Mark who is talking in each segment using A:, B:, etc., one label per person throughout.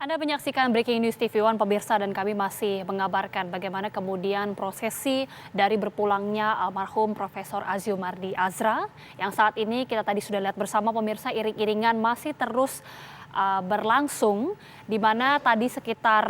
A: Anda menyaksikan Breaking News TV One, pemirsa, dan kami masih mengabarkan bagaimana kemudian prosesi dari berpulangnya almarhum Profesor Azumardi Azra, yang saat ini kita tadi sudah lihat bersama pemirsa, iring-iringan masih terus berlangsung, di mana tadi sekitar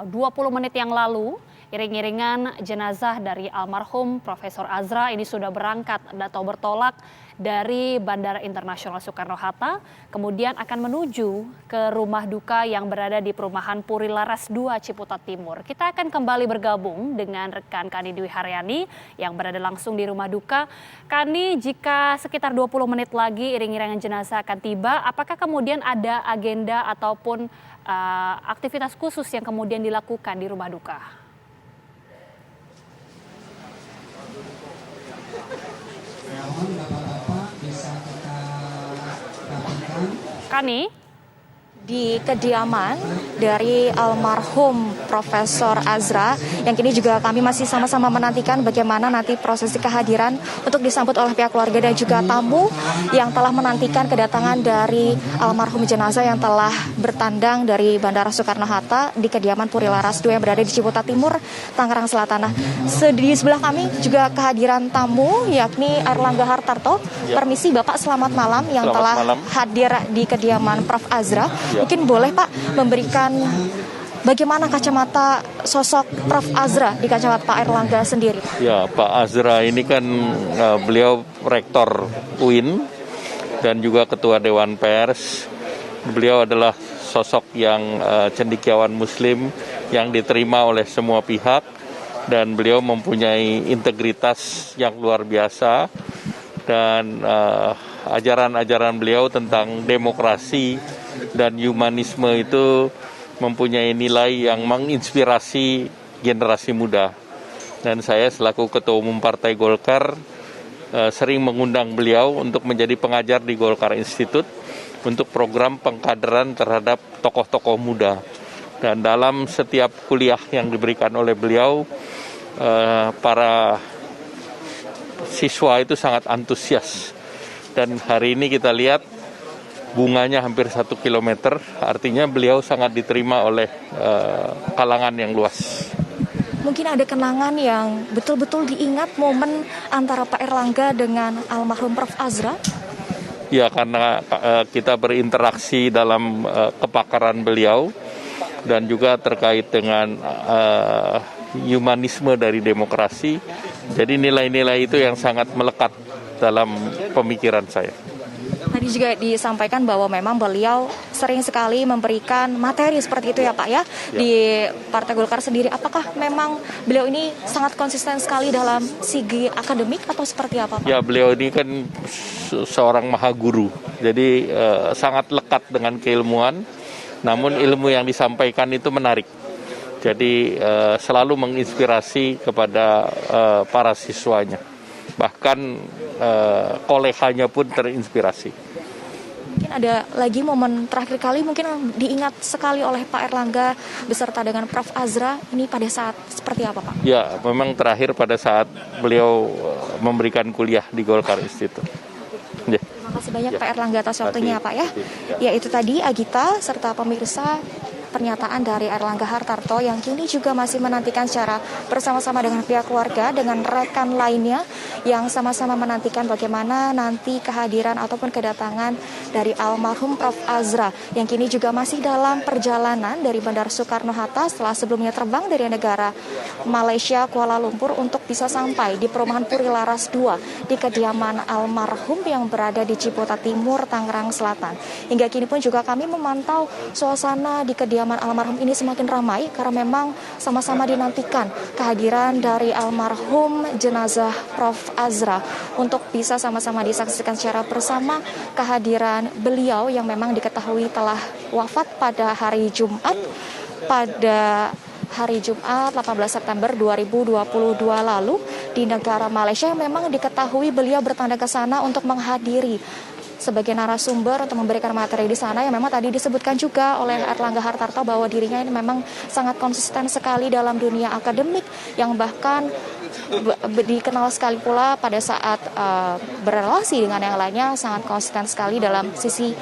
A: 20 menit yang lalu iring-iringan jenazah dari almarhum Profesor Azra ini sudah berangkat atau bertolak dari Bandara Internasional Soekarno-Hatta, kemudian akan menuju ke rumah duka yang berada di perumahan Puri Laras 2 Ciputat Timur. Kita akan kembali bergabung dengan rekan Kani Dwi Haryani yang berada langsung di rumah duka. Kani, jika sekitar 20 menit lagi iring-iringan jenazah akan tiba, apakah kemudian ada agenda ataupun aktivitas khusus yang kemudian dilakukan di rumah duka? Kani?
B: Di kediaman dari almarhum Profesor Azra, yang kini juga kami masih sama-sama menantikan bagaimana nanti prosesi kehadiran untuk disambut oleh pihak keluarga dan juga tamu yang telah menantikan kedatangan dari almarhum jenazah yang telah bertandang dari Bandara Soekarno-Hatta di kediaman Puri Laras 2 yang berada di Ciputat Timur, Tangerang Selatan. Nah, di sebelah kami juga kehadiran tamu yakni Airlangga Hartarto. Permisi Bapak, selamat malam, yang telah hadir di kediaman Prof. Azra. Mungkin boleh Pak memberikan bagaimana kacamata sosok Prof. Azra di kacamata Pak Airlangga sendiri?
C: Ya, Pak Azra ini kan beliau rektor UIN dan juga ketua Dewan Pers. Beliau adalah sosok yang cendekiawan Muslim yang diterima oleh semua pihak, dan beliau mempunyai integritas yang luar biasa, dan ajaran-ajaran beliau tentang demokrasi dan humanisme itu mempunyai nilai yang menginspirasi generasi muda. Dan saya selaku Ketua Umum Partai Golkar sering mengundang beliau untuk menjadi pengajar di Golkar Institute untuk program pengkaderan terhadap tokoh-tokoh muda. Dan dalam setiap kuliah yang diberikan oleh beliau, para siswa itu sangat antusias. Dan hari ini kita lihat bunganya hampir 1 kilometer, artinya beliau sangat diterima oleh kalangan yang luas.
B: Mungkin ada kenangan yang betul-betul diingat momen antara Pak Airlangga dengan almarhum Prof. Azra?
C: Ya, karena kita berinteraksi dalam kepakaran beliau dan juga terkait dengan humanisme dari demokrasi. Jadi nilai-nilai itu yang sangat melekat dalam pemikiran saya.
B: Tadi juga disampaikan bahwa memang beliau sering sekali memberikan materi seperti itu ya Pak ya, di Partai Golkar sendiri. Apakah memang beliau ini sangat konsisten sekali dalam segi akademik atau seperti apa Pak?
C: Ya, beliau ini kan seorang maha guru, jadi sangat lekat dengan keilmuan, namun ilmu yang disampaikan itu menarik. Jadi selalu menginspirasi kepada para siswanya. Bahkan koleganya pun terinspirasi.
B: Mungkin ada lagi momen terakhir kali mungkin diingat sekali oleh Pak Airlangga beserta dengan Prof. Azra ini pada saat seperti apa Pak?
C: Ya, memang terakhir pada saat beliau memberikan kuliah di Golkar Institute. Ya.
B: Terima kasih banyak Pak Airlangga atas waktunya Pak ya. Ya, itu tadi Agita serta pemirsa pernyataan dari Airlangga Hartarto yang kini juga masih menantikan secara bersama-sama dengan pihak keluarga, dengan rekan lainnya yang sama-sama menantikan bagaimana nanti kehadiran ataupun kedatangan dari almarhum Prof. Azra yang kini juga masih dalam perjalanan dari Bandara Soekarno-Hatta setelah sebelumnya terbang dari negara Malaysia Kuala Lumpur untuk bisa sampai di perumahan Puri Laras 2 di kediaman almarhum yang berada di Ciputat Timur, Tangerang Selatan. Hingga kini pun juga kami memantau suasana di kediaman almarhum ini semakin ramai karena memang sama-sama dinantikan kehadiran dari almarhum jenazah Prof. Azra untuk bisa sama-sama disaksikan secara bersama kehadiran beliau yang memang diketahui telah wafat pada hari Jumat 18 September 2022 lalu di negara Malaysia, yang memang diketahui beliau bertanda ke sana untuk menghadiri sebagai narasumber untuk memberikan materi di sana, yang memang tadi disebutkan juga oleh Erlangga Hartarto bahwa dirinya ini memang sangat konsisten sekali dalam dunia akademik, yang bahkan dikenal sekali pula pada saat berrelasi dengan yang lainnya sangat konsisten sekali dalam segi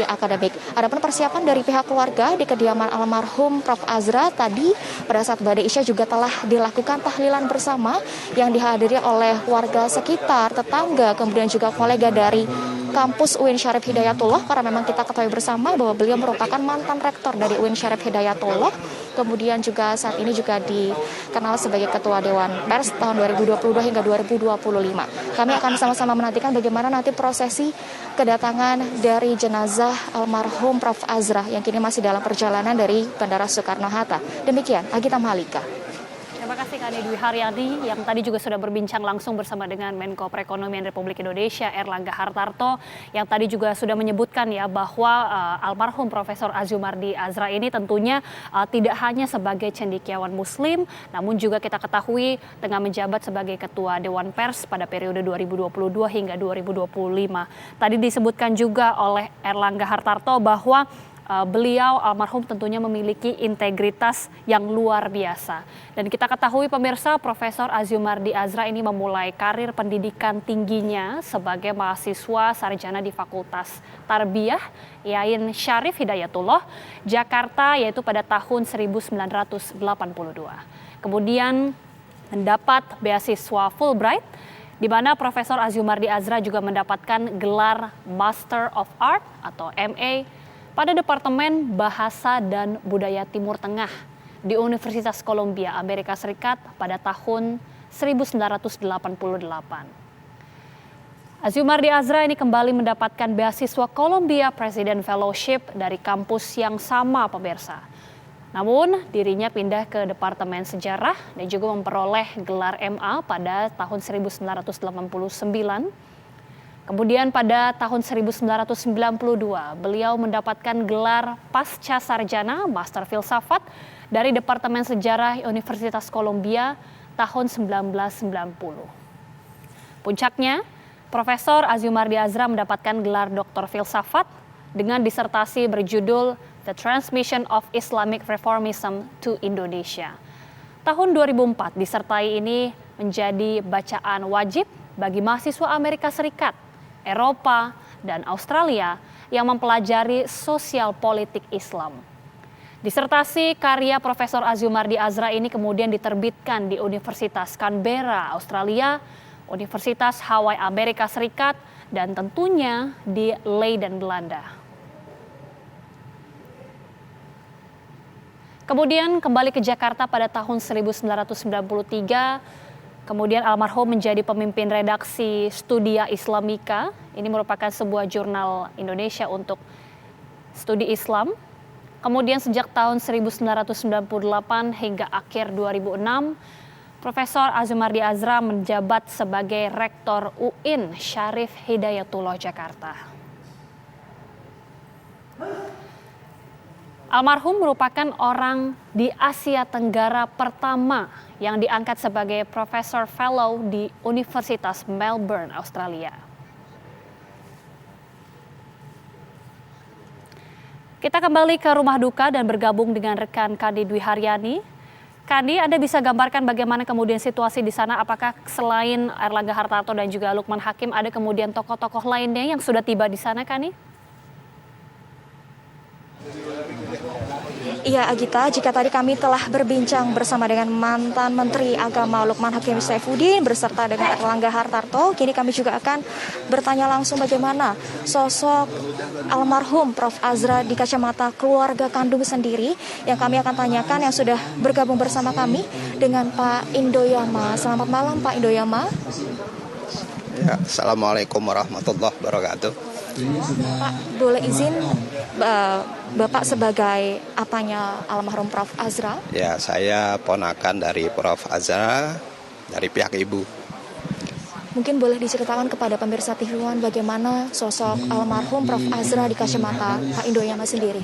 B: akademik. Adapun persiapan dari pihak keluarga di kediaman almarhum Prof. Azra tadi pada saat Bada Isya juga telah dilakukan tahlilan bersama yang dihadiri oleh warga sekitar, tetangga, kemudian juga kolega dari kampus UIN Syarif Hidayatullah, karena memang kita ketahui bersama bahwa beliau merupakan mantan rektor dari UIN Syarif Hidayatullah, kemudian juga saat ini juga dikenal sebagai Ketua Dewan Pers tahun 2022 hingga 2025. Kami akan sama-sama menantikan bagaimana nanti prosesi kedatangan dari jenazah almarhum Prof. Azra yang kini masih dalam perjalanan dari Bandara Soekarno-Hatta. Demikian, Agita Mahalika.
A: Terima kasih Kak Dwi Haryadi yang tadi juga sudah berbincang langsung bersama dengan Menko Perekonomian Republik Indonesia Erlangga Hartarto, yang tadi juga sudah menyebutkan ya bahwa almarhum Profesor Azumardi Azra ini tentunya tidak hanya sebagai cendekiawan Muslim, namun juga kita ketahui tengah menjabat sebagai Ketua Dewan Pers pada periode 2022 hingga 2025. Tadi disebutkan juga oleh Erlangga Hartarto bahwa beliau almarhum tentunya memiliki integritas yang luar biasa. Dan kita ketahui pemirsa, Profesor Azumardi Azra ini memulai karir pendidikan tingginya sebagai mahasiswa sarjana di Fakultas Tarbiyah UIN Syarif Hidayatullah, Jakarta, yaitu pada tahun 1982. Kemudian mendapat beasiswa Fulbright, di mana Profesor Azumardi Azra juga mendapatkan gelar Master of Art atau MA pada Departemen Bahasa dan Budaya Timur Tengah di Universitas Columbia, Amerika Serikat pada tahun 1988. Azumardi Azra ini kembali mendapatkan beasiswa Columbia President Fellowship dari kampus yang sama pemirsa. Namun dirinya pindah ke Departemen Sejarah dan juga memperoleh gelar MA pada tahun 1989. Kemudian pada tahun 1992 beliau mendapatkan gelar Pasca Sarjana Master Filsafat dari Departemen Sejarah Universitas Columbia tahun 1990. Puncaknya, Profesor Azumardi Azra mendapatkan gelar Doktor Filsafat dengan disertasi berjudul The Transmission of Islamic Reformism to Indonesia. Tahun 2004 disertai ini menjadi bacaan wajib bagi mahasiswa Amerika Serikat, Eropa, dan Australia yang mempelajari sosial politik Islam. Disertasi karya Profesor Azumardi Azra ini kemudian diterbitkan di Universitas Canberra, Australia, Universitas Hawaii, Amerika Serikat, dan tentunya di Leiden, Belanda. Kemudian kembali ke Jakarta pada tahun 1993, kemudian almarhum menjadi pemimpin redaksi Studia Islamika. Ini merupakan sebuah jurnal Indonesia untuk studi Islam. Kemudian sejak tahun 1998 hingga akhir 2006, Profesor Azumardi Azra menjabat sebagai Rektor UIN Syarif Hidayatullah Jakarta. Almarhum merupakan orang di Asia Tenggara pertama yang diangkat sebagai Professor Fellow di Universitas Melbourne, Australia. Kita kembali ke rumah duka dan bergabung dengan rekan Kandi Dwi Haryani. Kandi, Anda bisa gambarkan bagaimana kemudian situasi di sana? Apakah selain Erlangga Hartarto dan juga Lukman Hakim ada kemudian tokoh-tokoh lainnya yang sudah tiba di sana, Kandi?
B: Iya Agita, jika tadi kami telah berbincang bersama dengan mantan Menteri Agama Lukman Hakim Saifuddin beserta dengan Erlangga Hartarto, kini kami juga akan bertanya langsung bagaimana sosok almarhum Prof. Azra di kacamata keluarga kandung sendiri, yang kami akan tanyakan yang sudah bergabung bersama kami dengan Pak Indoyama. Selamat malam Pak Indoyama.
D: Ya, Assalamualaikum warahmatullahi wabarakatuh.
B: Pak, boleh izin Bapak sebagai apanya almarhum Prof. Azra?
D: Ya, saya ponakan dari Prof. Azra dari pihak ibu.
B: Mungkin boleh diceritakan kepada pemirsa TV One bagaimana sosok almarhum Prof. Azra di kacamata Pak Indoyama sendiri.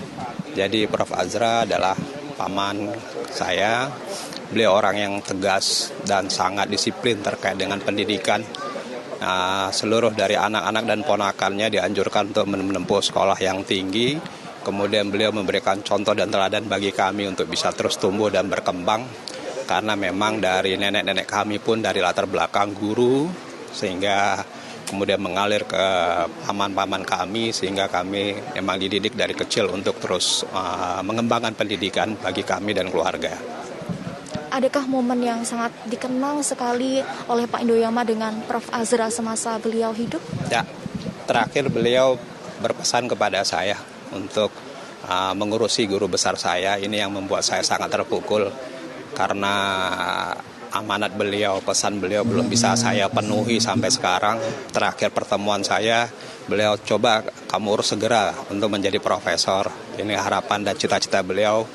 D: Jadi Prof. Azra adalah paman saya. Beliau orang yang tegas dan sangat disiplin terkait dengan pendidikan. seluruh dari anak-anak dan ponakannya dianjurkan untuk menempuh sekolah yang tinggi. Kemudian beliau memberikan contoh dan teladan bagi kami untuk bisa terus tumbuh dan berkembang. Karena memang dari nenek-nenek kami pun dari latar belakang guru, sehingga kemudian mengalir ke paman-paman kami, sehingga kami memang dididik dari kecil untuk terus mengembangkan pendidikan bagi kami dan keluarga.
B: Adakah momen yang sangat dikenang sekali oleh Pak Indoyama dengan Prof. Azra semasa beliau hidup?
D: Ya, terakhir beliau berpesan kepada saya untuk mengurusi guru besar saya. Ini yang membuat saya sangat terpukul karena amanat beliau, pesan beliau belum bisa saya penuhi sampai sekarang. Terakhir pertemuan saya, beliau coba kamu urus segera untuk menjadi profesor. Ini harapan dan cita-cita beliau.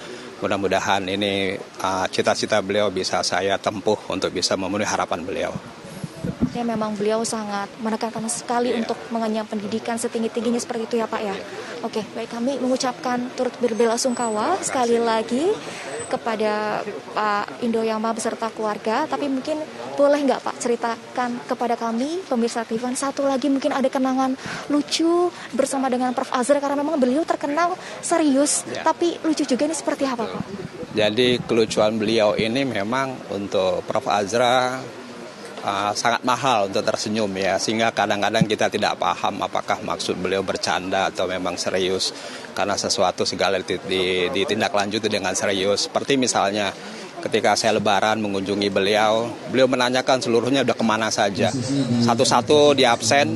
D: Mudah-mudahan ini cita-cita beliau bisa saya tempuh untuk bisa memenuhi harapan beliau.
B: Ya, memang beliau sangat menekankan sekali untuk mengenyam pendidikan setinggi-tingginya seperti itu ya Pak ya. Oke, baik, kami mengucapkan turut berbela-sungkawa sekali lagi kepada Pak Indoyama beserta keluarga. Tapi mungkin boleh nggak Pak ceritakan kepada kami, pemirsa TV1, satu lagi mungkin ada kenangan lucu bersama dengan Prof. Azra, karena memang beliau terkenal serius, tapi lucu juga, ini seperti apa Pak?
D: Jadi kelucuan beliau ini memang untuk Prof. Azra sangat mahal untuk tersenyum ya, sehingga kadang-kadang kita tidak paham apakah maksud beliau bercanda atau memang serius, karena sesuatu segala ditindaklanjuti dengan serius. Seperti misalnya ketika saya lebaran mengunjungi beliau menanyakan seluruhnya udah kemana saja, satu-satu di absen,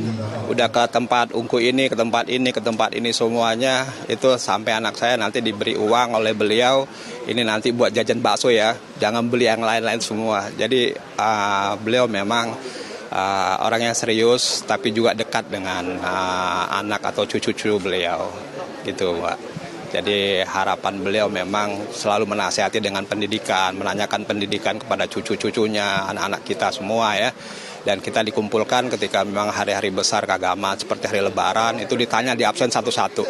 D: udah ke tempat ungku ini, ke tempat ini, ke tempat ini, semuanya itu sampai anak saya nanti diberi uang oleh beliau, ini nanti buat jajan bakso ya, jangan beli yang lain-lain semua. Jadi beliau memang orang yang serius tapi juga dekat dengan anak atau cucu-cucu beliau gitu Pak. Jadi harapan beliau memang selalu menasihati dengan pendidikan, menanyakan pendidikan kepada cucu-cucunya, anak-anak kita semua ya. Dan kita dikumpulkan ketika memang hari-hari besar keagamaan seperti hari Lebaran, itu ditanya di absen satu-satu.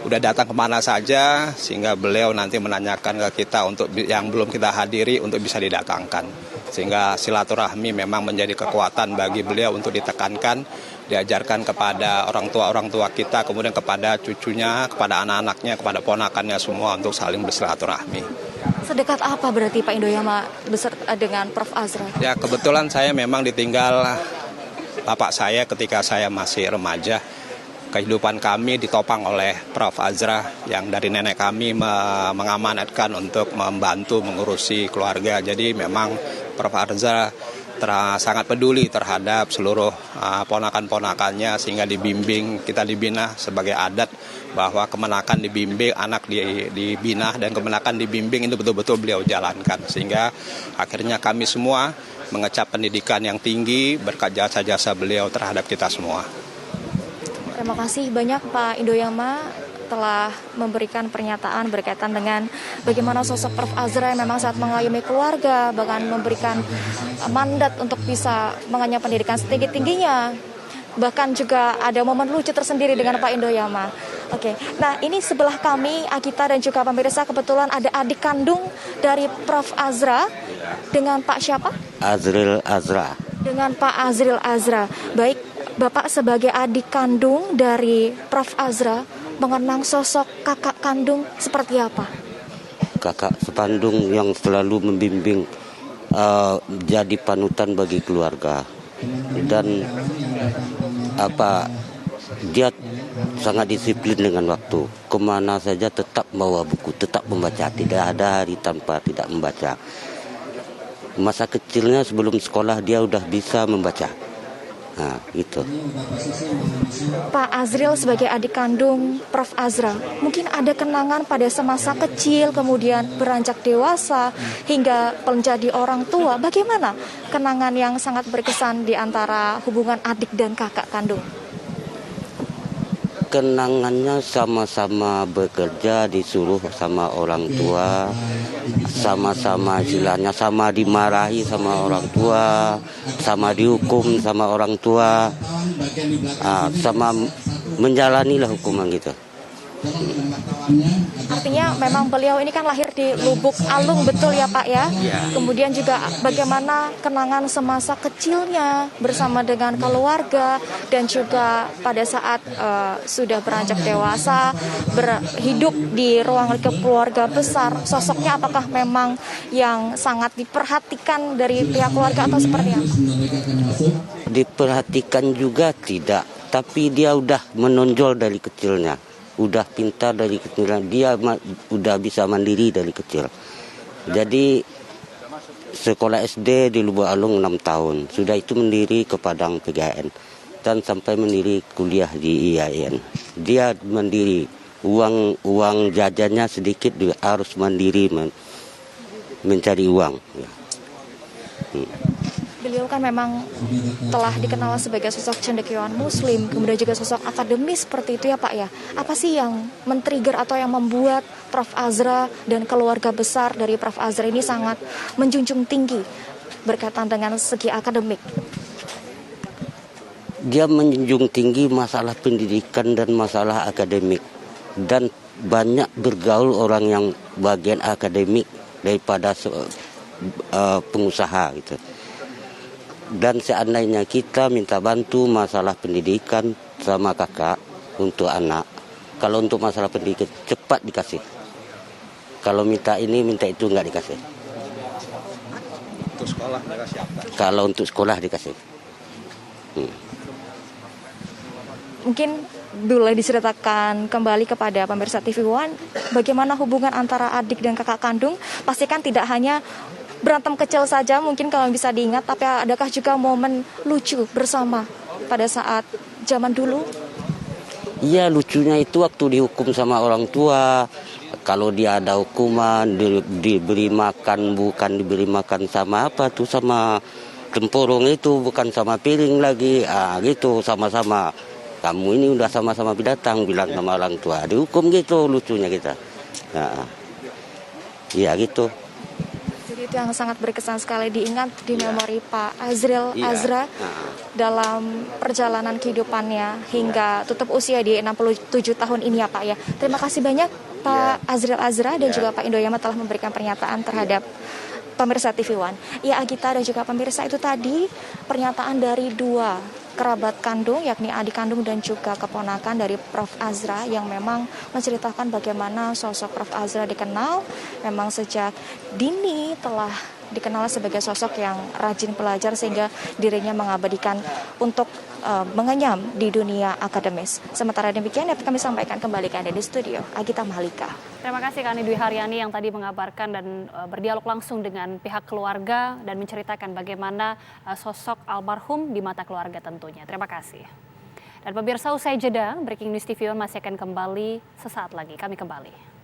D: Udah datang kemana saja, sehingga beliau nanti menanyakan ke kita untuk yang belum kita hadiri untuk bisa didatangkan. Sehingga silaturahmi memang menjadi kekuatan bagi beliau untuk ditekankan, diajarkan kepada orang tua kita, kemudian kepada cucunya, kepada anak-anaknya, kepada ponakannya semua untuk saling bersilaturahmi.
B: Sedekat apa berarti Pak Indoyama beserta dengan Prof. Azra?
D: Ya, kebetulan saya memang ditinggal bapak saya ketika saya masih remaja. Kehidupan kami ditopang oleh Prof. Azra yang dari nenek kami mengamanatkan untuk membantu mengurusi keluarga. Jadi memang Prof. Azra sangat peduli terhadap seluruh ponakan-ponakannya, sehingga dibimbing, kita dibina sebagai adat bahwa kemenakan dibimbing, anak dibina, dan kemenakan dibimbing itu betul-betul beliau jalankan. Sehingga akhirnya kami semua mengecap pendidikan yang tinggi berkat jasa-jasa beliau terhadap kita semua.
B: Terima kasih banyak Pak Indoyama telah memberikan pernyataan berkaitan dengan bagaimana sosok Prof. Azra yang memang saat mengayomi keluarga, bahkan memberikan mandat untuk bisa mengenyam pendidikan setinggi-tingginya. Bahkan juga ada momen lucu tersendiri dengan Pak Indoyama. Oke, nah ini sebelah kami, Agita dan juga pemirsa, kebetulan ada adik kandung dari Prof. Azra dengan Pak siapa?
E: Azril Azra.
B: Dengan Pak Azril Azra. Baik, Bapak sebagai adik kandung dari Prof. Azra, mengenang sosok kakak kandung seperti apa?
E: Kakak sepandung yang selalu membimbing, jadi panutan bagi keluarga. Dan dia sangat disiplin dengan waktu. Kemana saja tetap bawa buku, tetap membaca. Tidak ada hari tanpa tidak membaca. Masa kecilnya sebelum sekolah dia udah bisa membaca. Nah, itu.
B: Pak Azril sebagai adik kandung Prof. Azra, mungkin ada kenangan pada semasa kecil, kemudian beranjak dewasa, hingga menjadi orang tua. Bagaimana kenangan yang sangat berkesan di antara hubungan adik dan kakak kandung?
E: Kenangannya sama-sama bekerja, disuruh sama orang tua, sama-sama istilahnya sama dimarahi sama orang tua, sama dihukum sama orang tua, sama menjalanilah hukuman gitu.
B: Artinya memang beliau ini kan lahir di Lubuk Alung, betul ya Pak ya? Kemudian juga bagaimana kenangan semasa kecilnya bersama dengan keluarga dan juga pada saat sudah beranjak dewasa berhidup di ruang keluarga besar, sosoknya apakah memang yang sangat diperhatikan dari pihak keluarga atau seperti apa?
E: Diperhatikan juga tidak, tapi dia udah menonjol dari kecilnya. Udah pintar dari kecil, dia udah bisa mandiri dari kecil. Jadi sekolah SD di Lubuk Alung 6 tahun, sudah itu mendiri ke Padang PGN dan sampai mendiri kuliah di IAIN. Dia mandiri, uang jajannya sedikit dia harus mandiri mencari uang.
B: Beliau kan memang telah dikenal sebagai sosok cendekiawan muslim, kemudian juga sosok akademis seperti itu ya Pak ya. Apa sih yang men-trigger atau yang membuat Prof. Azra dan keluarga besar dari Prof. Azra ini sangat menjunjung tinggi berkaitan dengan segi akademik?
E: Dia menjunjung tinggi masalah pendidikan dan masalah akademik. Dan banyak bergaul orang yang bagian akademik daripada pengusaha gitu. Dan seandainya kita minta bantu masalah pendidikan sama kakak untuk anak, kalau untuk masalah pendidikan cepat dikasih. Kalau minta ini minta itu nggak dikasih.
D: Untuk sekolah dikasih apa?
E: Kalau untuk sekolah dikasih.
B: Mungkin boleh diceritakan kembali kepada pemirsa TV One bagaimana hubungan antara adik dan kakak kandung. Pastikan tidak hanya berantem kecil saja mungkin kalau bisa diingat, tapi adakah juga momen lucu bersama pada saat zaman dulu?
E: Iya, lucunya itu waktu dihukum sama orang tua. Kalau dia ada hukuman diberi makan, bukan diberi makan sama apa tuh, sama tempurung itu, bukan sama piring lagi. Gitu sama-sama. Kamu ini udah sama-sama binatang, bilang sama orang tua. Dihukum gitu, lucunya kita. Iya gitu.
B: Jadi itu yang sangat berkesan sekali diingat di memori Pak Azril Azra dalam perjalanan kehidupannya hingga tutup usia di 67 tahun ini ya Pak ya. Terima kasih banyak Pak Azril Azra dan juga Pak Indoyama telah memberikan pernyataan terhadap pemirsa TV One. Ya Agita dan juga pemirsa, itu tadi pernyataan dari dua kerabat kandung, yakni adik kandung dan juga keponakan dari Prof. Azra yang memang menceritakan bagaimana sosok Prof. Azra dikenal memang sejak dini telah dikenal sebagai sosok yang rajin belajar sehingga dirinya mengabadikan untuk mengenyam di dunia akademis. Sementara demikian dapat kami sampaikan kembali ke Anda di studio, Agita Mahalika.
A: Terima kasih Kak Dwi Haryani yang tadi mengabarkan dan berdialog langsung dengan pihak keluarga dan menceritakan bagaimana sosok almarhum di mata keluarga tentunya. Terima kasih. Dan pemirsa, usai jeda, Breaking News TV One masih akan kembali sesaat lagi. Kami kembali.